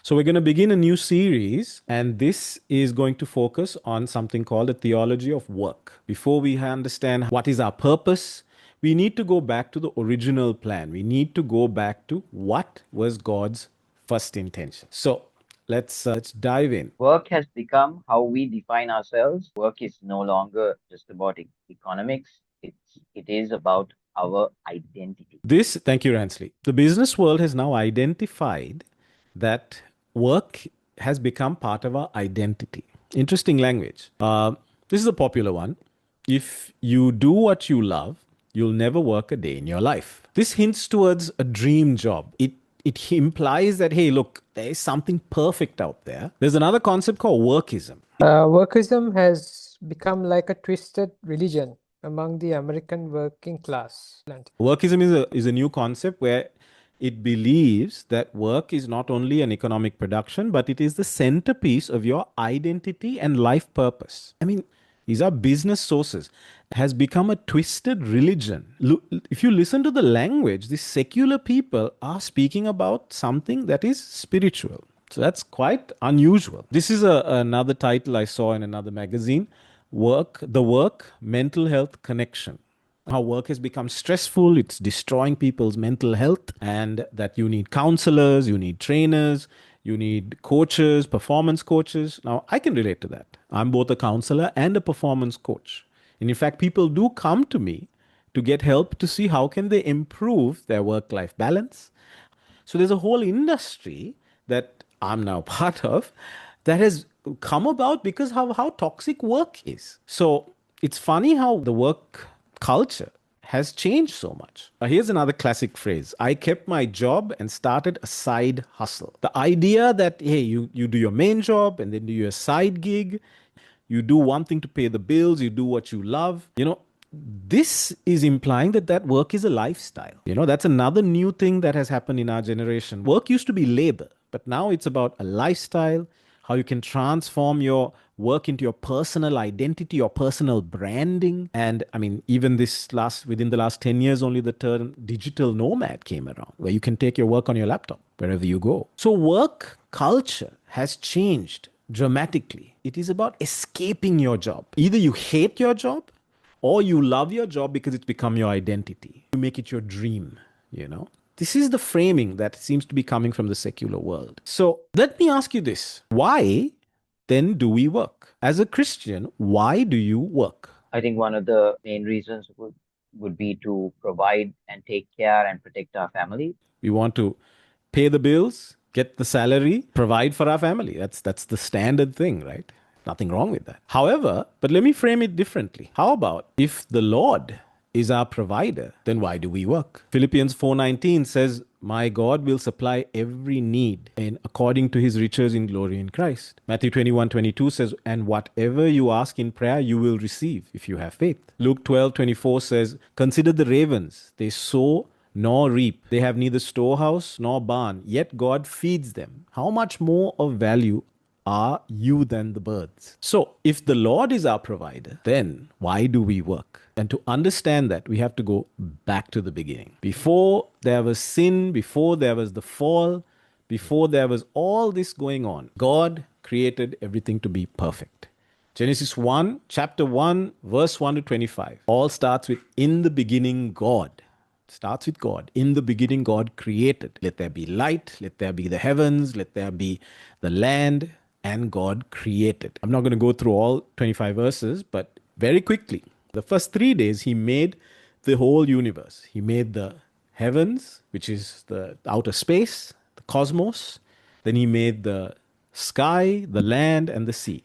So we're going to begin a new series, and this is going to focus on something called the theology of work. Before we understand what is our purpose, we need to go back to the original plan. We need to go back to what was God's first intention. So let's dive in. Work has become how we define ourselves. Work is no longer just about economics. It is about our identity. Thank you, Ransley. The business world has now identified that work has become part of our identity. Interesting language. This is a popular one. If you do what you love, you'll never work a day in your life. This hints towards a dream job. It implies that, hey, look, there is something perfect out there. There's another concept called workism. Workism has become like a twisted religion among the American working class. Workism is a new concept where it believes that work is not only an economic production, but it is the centerpiece of your identity and life purpose. I mean, these are business sources. It has become a twisted religion. If you listen to the language, these secular people are speaking about something that is spiritual. So that's quite unusual. This is another title I saw in another magazine, The Work, Mental Health Connection. How work has become stressful, it's destroying people's mental health, and that you need counselors, you need trainers, you need coaches, performance coaches. Now, I can relate to that. I'm both a counselor and a performance coach. And in fact, people do come to me to get help to see how can they improve their work-life balance. So there's a whole industry that I'm now part of that has come about because of how toxic work is. So it's funny how the work culture has changed so much. Here's another classic phrase. I kept my job and started a side hustle. The idea that, hey, you do your main job and then do your side gig. You do one thing to pay the bills. You do what you love. This is implying that work is a lifestyle. That's another new thing that has happened in our generation. Work used to be labor, but now it's about a lifestyle, how you can transform your work into your personal identity, your personal branding. And I mean, even within the last 10 years, only the term digital nomad came around, where you can take your work on your laptop wherever you go. So work culture has changed dramatically. It is about escaping your job. Either you hate your job or you love your job because it's become your identity. You make it your dream, This is the framing that seems to be coming from the secular world. So let me ask you this. Why then do we work? As a Christian, why do you work? I think one of the main reasons would be to provide and take care and protect our family. We want to pay the bills, get the salary, provide for our family. That's the standard thing, right? Nothing wrong with that. However, but let me frame it differently. How about if the Lord is our provider, then why do we work? Philippians 4:19 says, my God will supply every need according to his riches in glory in Christ. Matthew 21:22 says, and whatever you ask in prayer, you will receive if you have faith. Luke 12:24 says, consider the ravens. They sow nor reap. They have neither storehouse nor barn, yet God feeds them. How much more of value are you than the birds? So if the Lord is our provider, then why do we work? And to understand that, we have to go back to the beginning. Before there was sin, before there was the fall, before there was all this going on, God created everything to be perfect. Genesis 1, chapter 1, verse 1 to 25. All starts with, in the beginning, God. Starts with God. In the beginning, God created. Let there be light. Let there be the heavens. Let there be the land. And God created. I'm not going to go through all 25 verses, but very quickly. The first 3 days, he made the whole universe. He made the heavens, which is the outer space, the cosmos. Then he made the sky, the land, and the sea.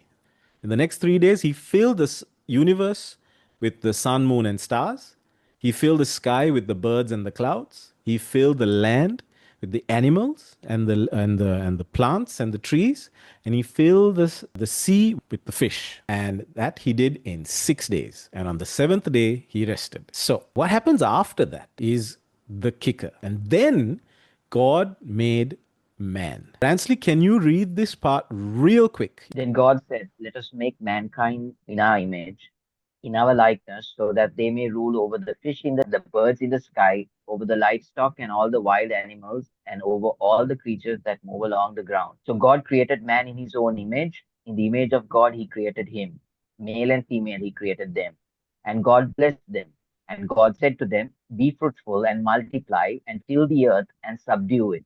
In the next 3 days, he filled this universe with the sun, moon, and stars. He filled the sky with the birds and the clouds. He filled the land with the animals and the plants and the trees, and he filled the sea with the fish. And that he did in 6 days. And on the seventh day, he rested. So what happens after that is the kicker. And then God made man. Ransley, can you read this part real quick? Then God said, let us make mankind in our image, in our likeness, so that they may rule over the fish in the birds in the sky, over the livestock and all the wild animals, and over all the creatures that move along the ground. So God created man in his own image. In the image of God, he created him. Male and female, he created them. And God blessed them. And God said to them, be fruitful and multiply and fill the earth and subdue it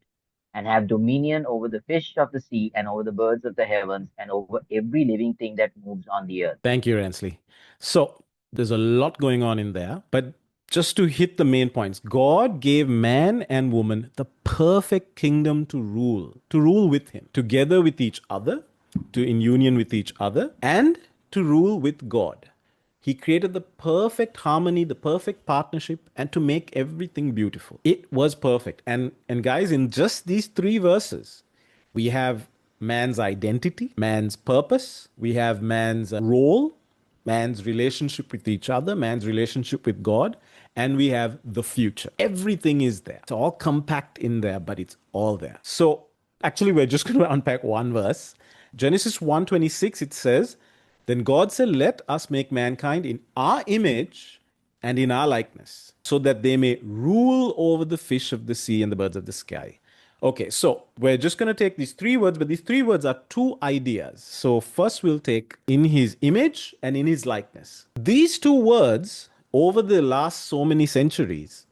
and have dominion over the fish of the sea and over the birds of the heavens and over every living thing that moves on the earth. Thank you, Rensley. So there's a lot going on in there, but just to hit the main points, God gave man and woman the perfect kingdom to rule with him, together with each other, to in union with each other, and to rule with God. He created the perfect harmony, the perfect partnership, and to make everything beautiful. It was perfect. And guys, in just these three verses, we have man's identity, man's purpose, we have man's role, man's relationship with each other, man's relationship with God, and we have the future. Everything is there. It's all compact in there, but it's all there. So actually, we're just going to unpack one verse. Genesis 1:26, it says, then God said, let us make mankind in our image and in our likeness, so that they may rule over the fish of the sea and the birds of the sky. Okay, so we're just going to take these three words, but these three words are two ideas. So first we'll take in his image and in his likeness. These two words, over the last so many centuries,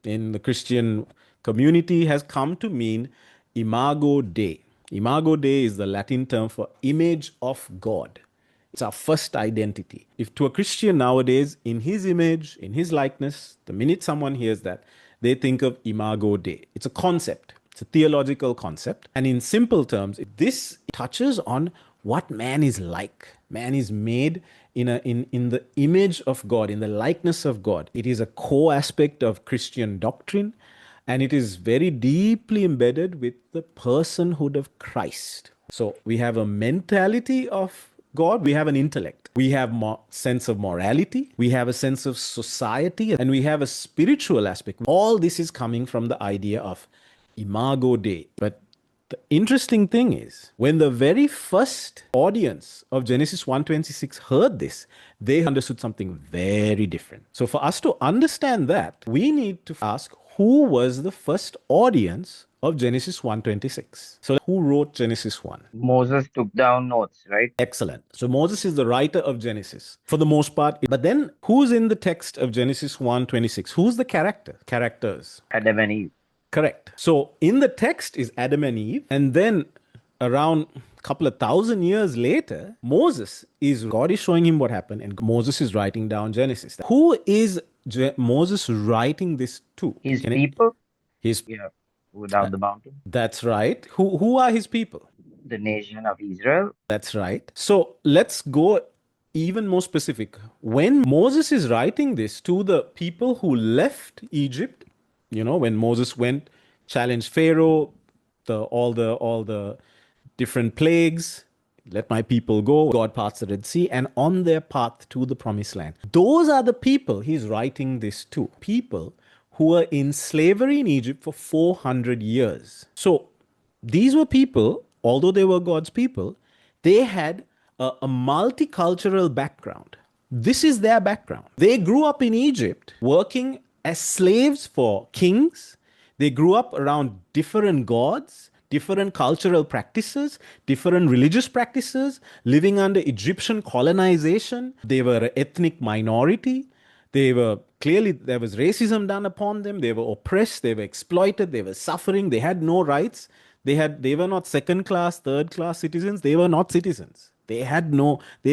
in the Christian community, has come to mean imago Dei. Imago Dei is the Latin term for image of God. It's our first identity. If to a Christian nowadays, in his image, in his likeness, the minute someone hears that, they think of imago Dei. It's a concept. It's a theological concept. And in simple terms, this touches on what man is like. Man is made in the image of God, in the likeness of God. It is a core aspect of Christian doctrine, and it is very deeply embedded with the personhood of Christ. So we have a mentality of God, we have an intellect, we have a sense of morality, we have a sense of society, and we have a spiritual aspect. All this is coming from the idea of imago Dei. But the interesting thing is, when the very first audience of Genesis 1:26 heard this, they understood something very different. So for us to understand that, we need to ask, who was the first audience of Genesis 1:26? So who wrote Genesis 1? Moses took down notes, right? Excellent. So Moses is the writer of Genesis for the most part. But then who's in the text of Genesis 1:26? Who's the characters? Adam and Eve. Correct. So in the text is Adam and Eve, and then around a couple of thousand years later, God is showing him what happened, and Moses is writing down Genesis. Who is Moses writing this to? His people? His, Yeah, without the mountain. that's right. Who are his people? The nation of Israel. That's right. So let's go even more specific. When Moses is writing this to the people who left Egypt, when Moses went, challenged Pharaoh, all the different plagues, let my people go, God parts the Red Sea, and on their path to the promised land. Those are the people he's writing this to. People who were in slavery in Egypt for 400 years. So these were people, although they were God's people, they had a multicultural background. This is their background. They grew up in Egypt working as slaves for kings. They grew up around different gods, different cultural practices, different religious practices, living under Egyptian colonization. They were an ethnic minority. There was racism done upon them. They were oppressed. They were exploited. They were suffering. They had no rights. They were not second class, third class citizens. They were not citizens. They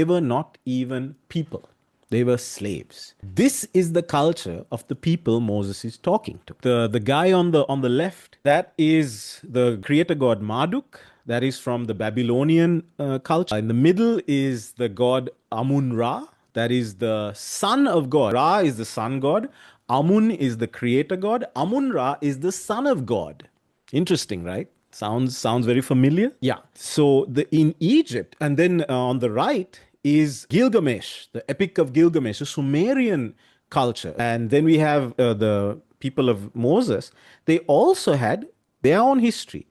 were not even people. They were slaves. This is the culture of the people Moses is talking to. The guy on the left, that is the creator god Marduk. That is from the Babylonian culture. In the middle is the god Amun-Ra. That is the son of God. Ra is the sun god. Amun is the creator god. Amun-Ra is the son of God. Interesting, right? Sounds very familiar. Yeah. So in Egypt, and then on the right is Gilgamesh, the Epic of Gilgamesh, a Sumerian culture. And then we have the people of Moses. They also had their own history.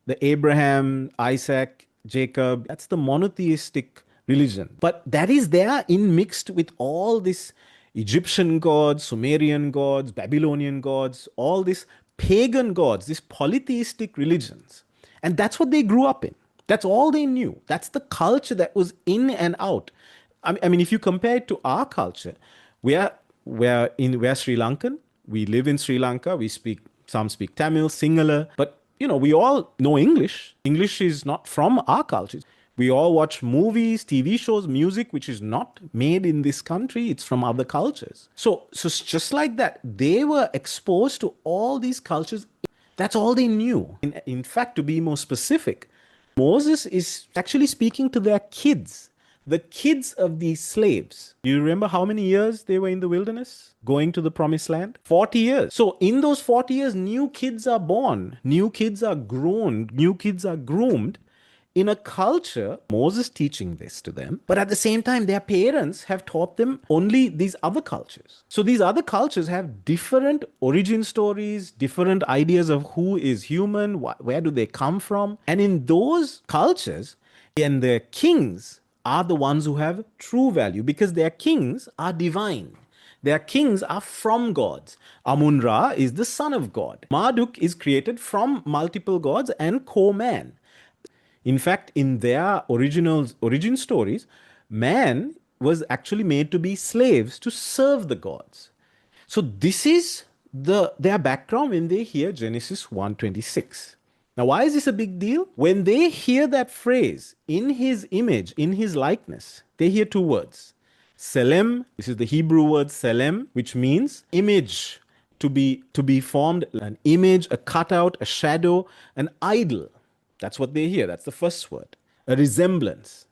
The Abraham, Isaac, Jacob, that's the monotheistic religion. But that is there in mixed with all this Egyptian gods, Sumerian gods, Babylonian gods, all these pagan gods, these polytheistic religions. And that's what they grew up in. That's all they knew. That's the culture that was in and out. I mean, if you compare it to our culture, we're Sri Lankan. We live in Sri Lanka. Some speak Tamil, Sinhala, but we all know English. English is not from our culture. We all watch movies, TV shows, music, which is not made in this country. It's from other cultures. So it's just like that. They were exposed to all these cultures. That's all they knew. In fact, to be more specific, Moses is actually speaking to their kids, the kids of these slaves. Do you remember how many years they were in the wilderness going to the promised land? 40 years. So in those 40 years, new kids are born, new kids are grown, new kids are groomed in a culture. Moses teaching this to them, but at the same time, their parents have taught them only these other cultures. So these other cultures have different origin stories, different ideas of who is human, where do they come from. And in those cultures, and their kings are the ones who have true value because their kings are divine. Their kings are from gods. Amun-Ra is the son of God. Marduk is created from multiple gods and co-man. In fact, in their origin stories, man was actually made to be slaves to serve the gods. So this is their background when they hear Genesis 1:26. Now, why is this a big deal? When they hear that phrase, in his image, in his likeness, they hear two words. Selem, this is the Hebrew word selem, which means image, to be formed, an image, a cutout, a shadow, an idol. That's what they hear. That's the first word. A resemblance.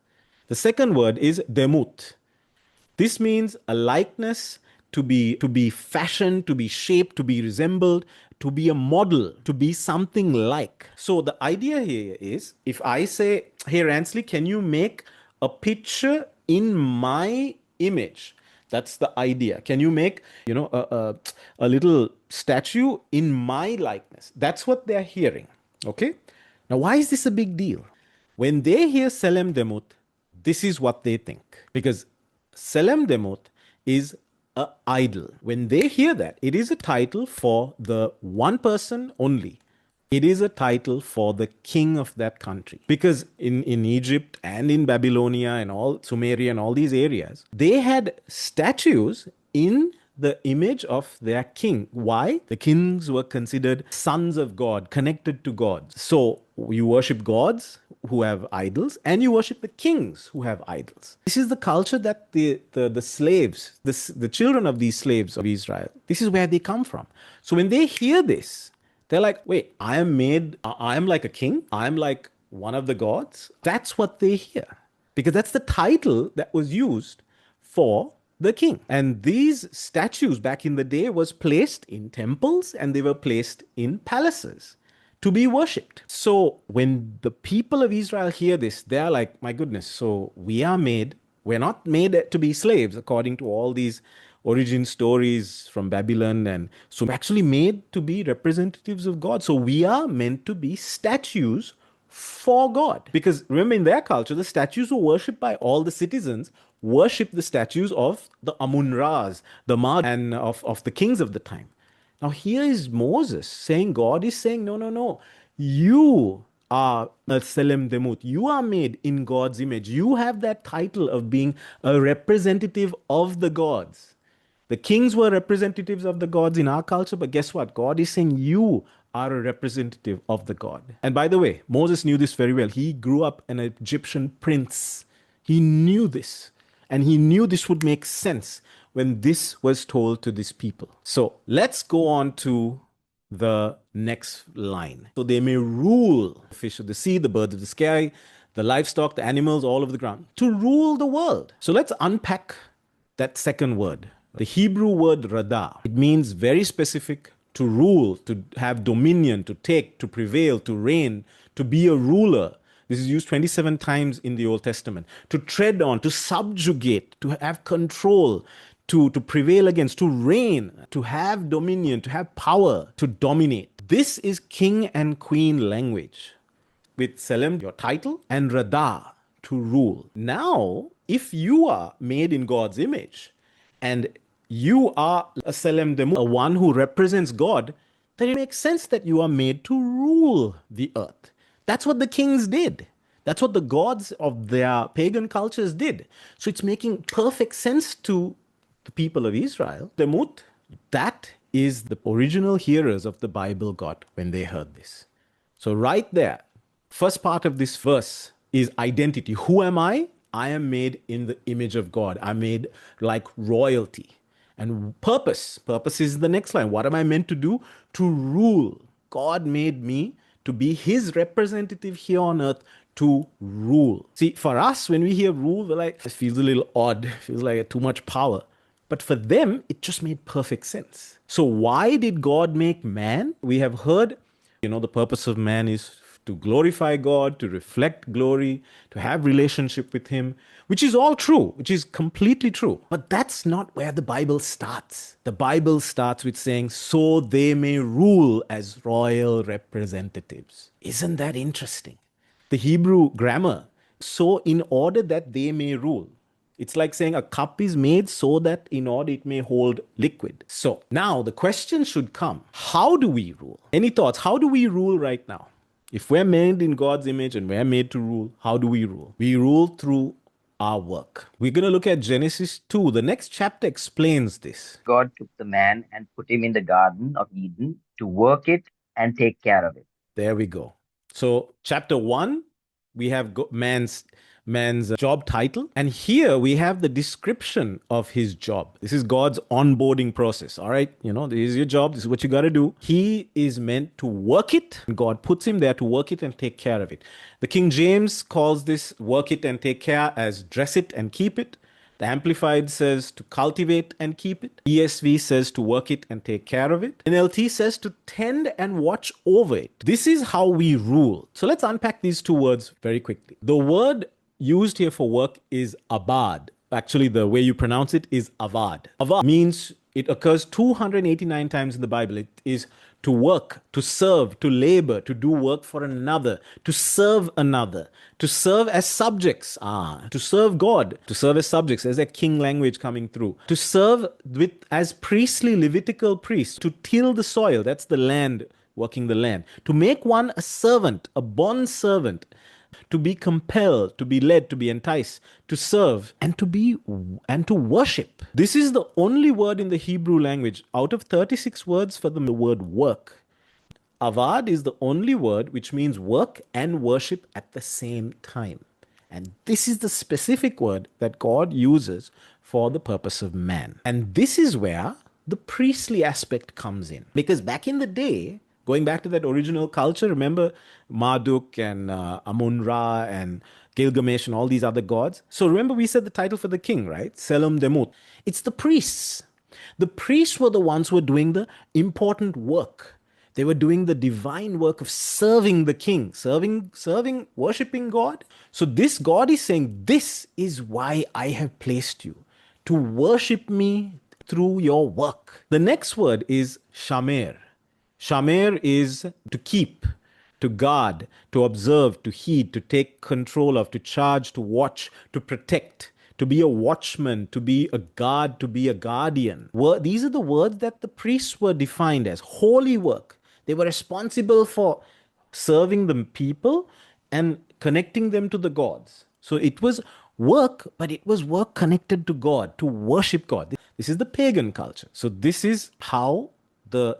The second word is demut. This means a likeness, to be fashioned, to be shaped, to be resembled, to be a model, to be something like. So the idea here is, if I say, hey, Ransley, can you make a picture in my image? That's the idea. Can you make, a little statue in my likeness? That's what they're hearing. Okay? Now, why is this a big deal? When they hear Selem Demut, this is what they think. Because Selem Demut is an idol. When they hear that, it is a title for the one person only. It is a title for the king of that country. Because in Egypt and in Babylonia and all Sumeria and all these areas, they had statues in the image of their king. Why? The kings were considered sons of God, connected to God. So you worship gods who have idols, and you worship the kings who have idols. This is the culture that the slaves, the children of these slaves of Israel, this is where they come from. So when they hear this, they're like, wait, I am like a king? I'm like one of the gods? That's what they hear. Because that's the title that was used for the king. And these statues back in the day was placed in temples and they were placed in palaces to be worshipped. So when the people of Israel hear this, they're like, my goodness, so we're not made to be slaves according to all these origin stories from Babylon. And so we're actually made to be representatives of God. So we are meant to be statues for God. Because remember, in their culture, the statues were worshipped by all the citizens, worship the statues of the Amun-Ras, the Mard, and of the kings of the time. Now here is Moses saying, God is saying, no. You are a Selem Demut. You are made in God's image. You have that title of being a representative of the gods. The kings were representatives of the gods in our culture, but guess what? God is saying you are a representative of the God. And by the way, Moses knew this very well. He grew up an Egyptian prince. He knew this, and he knew this would make sense when this was told to these people. So let's go on to the next line. So they may rule the fish of the sea, the birds of the sky, the livestock, the animals, all of the ground, to rule the world. So let's unpack that second word. The Hebrew word radah. It means very specific, to rule, to have dominion, to take, to prevail, to reign, to be a ruler. This is used 27 times in the Old Testament. To tread on, to subjugate, to have control, to prevail against, to reign, to have dominion, to have power, to dominate. This is king and queen language. With Selem, your title, and Radah, to rule. Now, if you are made in God's image and you are a Selem Demu, a one who represents God, then it makes sense that you are made to rule the earth. That's what the kings did. That's what the gods of their pagan cultures did. So it's making perfect sense to the people of Israel. Demut, that is the original hearers of the Bible got when they heard this. So right there, first part of this verse is identity. Who am I? I am made in the image of God. I'm made like royalty. And purpose. Purpose is the next line. What am I meant to do? To rule. God made me to be his representative here on earth to rule. See, for us, when we hear rule, we're like, it feels a little odd. It feels like too much power. But for them, it just made perfect sense. So why did God make man? We have heard, the purpose of man is to glorify God, to reflect glory, to have relationship with him, which is all true, which is completely true. But that's not where the Bible starts. The Bible starts with saying, so they may rule as royal representatives. Isn't that interesting? The Hebrew grammar, so in order that they may rule. It's like saying a cup is made so that in order it may hold liquid. So now the question should come, how do we rule? Any thoughts? How do we rule right now? If we're made in God's image and we're made to rule, how do we rule? We rule through our work. We're going to look at Genesis 2. The next chapter explains this. God took the man and put him in the Garden of Eden to work it and take care of it. There we go. So chapter 1, we have man's job title, and here we have the description of his job. This is God's onboarding process. All right, this is your job, this is what you got to do. He is meant to work it. God puts him there to work it and take care of it. The King James calls this work it and take care as dress it and keep it. The Amplified says to cultivate and keep it. ESV says to work it and take care of it. NLT says to tend and watch over it. This is how we rule. So let's unpack these two words very quickly. The word used here for work is abad. Actually, the way you pronounce it is avad. Avad means, it occurs 289 times in the Bible. It is to work, to serve, to labor, to do work for another, to serve as subjects, to serve God, to serve as subjects. There's a king language coming through. To serve as priestly Levitical priests, to till the soil, that's the land, working the land. To make one a servant, a bond servant. To be compelled, to be led, to be enticed, to serve, and to worship. This is the only word in the Hebrew language out of 36 words for the word work. Avad is the only word which means work and worship at the same time. And this is the specific word that God uses for the purpose of man. And this is where the priestly aspect comes in. Because back in the day, going back to that original culture, remember Marduk and Amun-Ra and Gilgamesh and all these other gods? So remember we said the title for the king, right? Selem Demut. It's the priests. The priests were the ones who were doing the important work. They were doing the divine work of serving the king, serving, worshiping God. So this God is saying, this is why I have placed you, to worship me through your work. The next word is shamer. Shamer is to keep, to guard, to observe, to heed, to take control of, to charge, to watch, to protect, to be a watchman, to be a guard, to be a guardian. These are the words that the priests were defined as holy work. They were responsible for serving the people and connecting them to the gods. So it was work, but it was work connected to God, to worship God. This is the pagan culture. So this is how the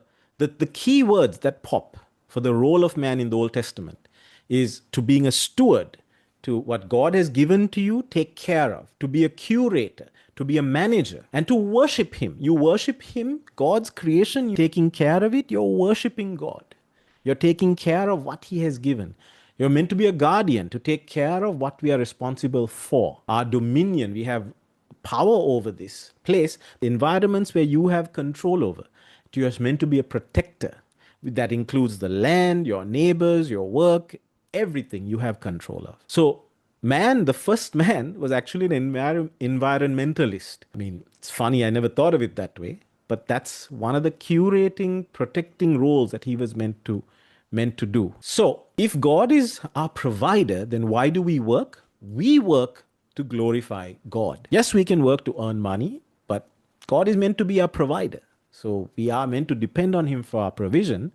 key words that pop for the role of man in the Old Testament is to being a steward, to what God has given to you, take care of, to be a curator, to be a manager, and to worship him. You worship him, God's creation, you're taking care of it, you're worshiping God. You're taking care of what he has given. You're meant to be a guardian, to take care of what we are responsible for. Our dominion, we have power over this place, the environments where you have control over. You are meant to be a protector. That includes the land, your neighbors, your work, everything you have control of. So man, the first man, was actually an environmentalist. I mean, it's funny, I never thought of it that way, but that's one of the curating, protecting roles that he was meant to do. So if God is our provider, then why do we work? We work to glorify God. Yes, we can work to earn money, but God is meant to be our provider. So we are meant to depend on Him for our provision.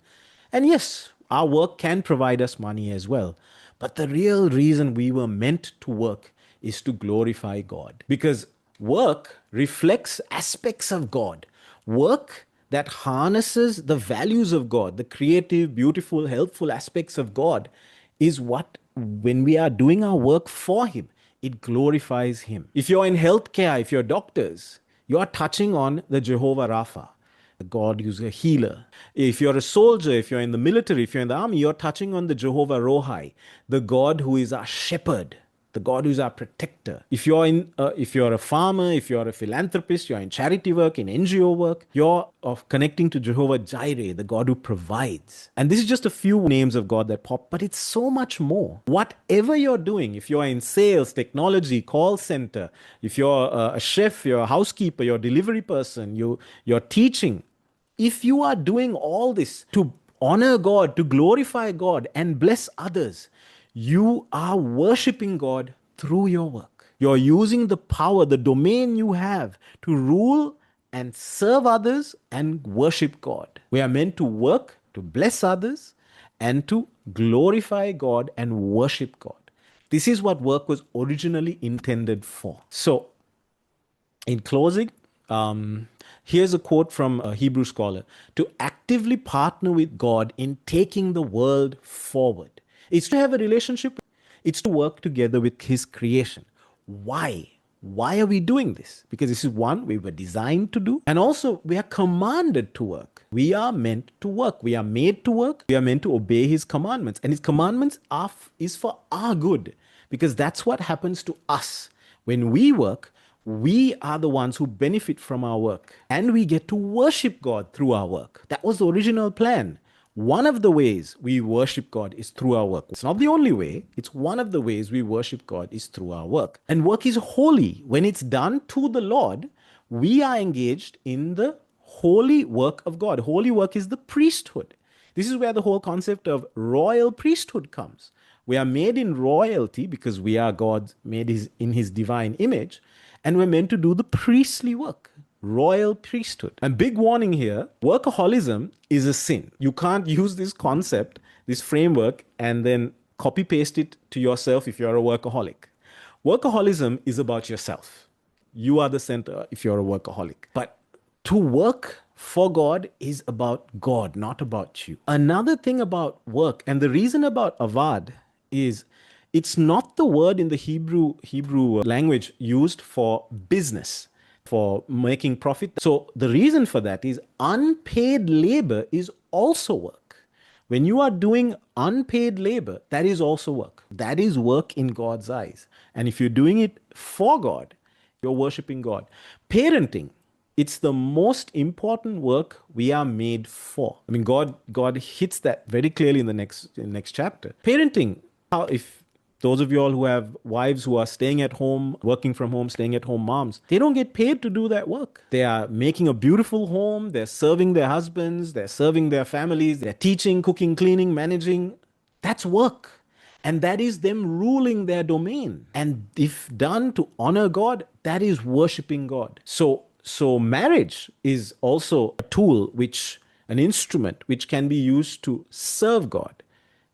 And yes, our work can provide us money as well. But the real reason we were meant to work is to glorify God. Because work reflects aspects of God. Work that harnesses the values of God, the creative, beautiful, helpful aspects of God, is what, when we are doing our work for Him, it glorifies Him. If you're in healthcare, if you're doctors, you are touching on the Jehovah Rapha, the God who's a healer. If you're a soldier, if you're in the military, if you're in the army, you're touching on the Jehovah Rohai, the God who is our shepherd, the God who's our protector. If you're a farmer, if you're a philanthropist, you're in charity work, in NGO work, you're of connecting to Jehovah Jireh, the God who provides. And this is just a few names of God that pop, but it's so much more. Whatever you're doing, if you're in sales, technology, call center, if you're a chef, you're a housekeeper, you're a delivery person, you're teaching, if you are doing all this to honor God, to glorify God, and bless others, you are worshiping God through your work. You're using the power, the domain you have to rule and serve others and worship God. We are meant to work to bless others and to glorify God and worship God. This is what work was originally intended for. So, in closing, here's a quote from a Hebrew scholar: to actively partner with God in taking the world forward. It's to have a relationship, it's to work together with His creation. Why? Why are we doing this? Because this is one we were designed to do, and also we are commanded to work. We are meant to work. We are made to work. We are meant to obey His commandments, and His commandments is for our good, because that's what happens to us when we work. We are the ones who benefit from our work, and we get to worship God through our work. That was the original plan. One of the ways we worship God is through our work. It's not the only way, it's one of the ways we worship God is through our work. And work is holy. When it's done to the Lord, we are engaged in the holy work of God. Holy work is the priesthood. This is where the whole concept of royal priesthood comes. We are made in royalty because we are God made in His divine image, and we're meant to do the priestly work, royal priesthood. And big warning here, workaholism is a sin. You can't use this concept, this framework, and then copy paste it to yourself if you're a workaholic. Workaholism is about yourself. You are the center if you're a workaholic. But to work for God is about God, not about you. Another thing about work, and the reason about avad is it's not the word in the Hebrew language used for business, for making profit. So the reason for that is unpaid labor is also work. When you are doing unpaid labor, that is also work. That is work in God's eyes. And if you're doing it for God, you're worshiping God. Parenting, it's the most important work we are made for. I mean, God hits that very clearly in the next chapter. Parenting, if those of you all who have wives who are staying at home, working from home, staying at home moms, they don't get paid to do that work. They are making a beautiful home, they're serving their husbands, they're serving their families, they're teaching, cooking, cleaning, managing. That's work. And that is them ruling their domain. And if done to honor God, that is worshiping God. So marriage is also a tool, an instrument which can be used to serve God.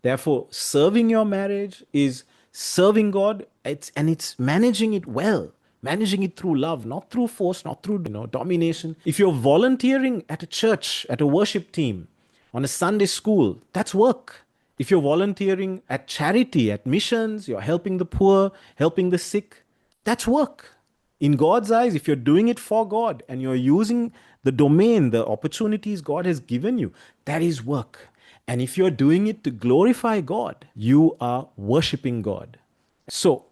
Therefore, serving your marriage is serving God, it's managing it well, managing it through love, not through force, not through domination. If you're volunteering at a church, at a worship team, on a Sunday school, that's work. If you're volunteering at charity, at missions, you're helping the poor, helping the sick, that's work. In God's eyes, if you're doing it for God and you're using the domain, the opportunities God has given you, that is work. And if you're doing it to glorify God, you are worshiping God. So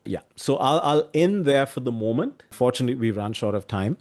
I'll end there for the moment. Fortunately, we've run short of time.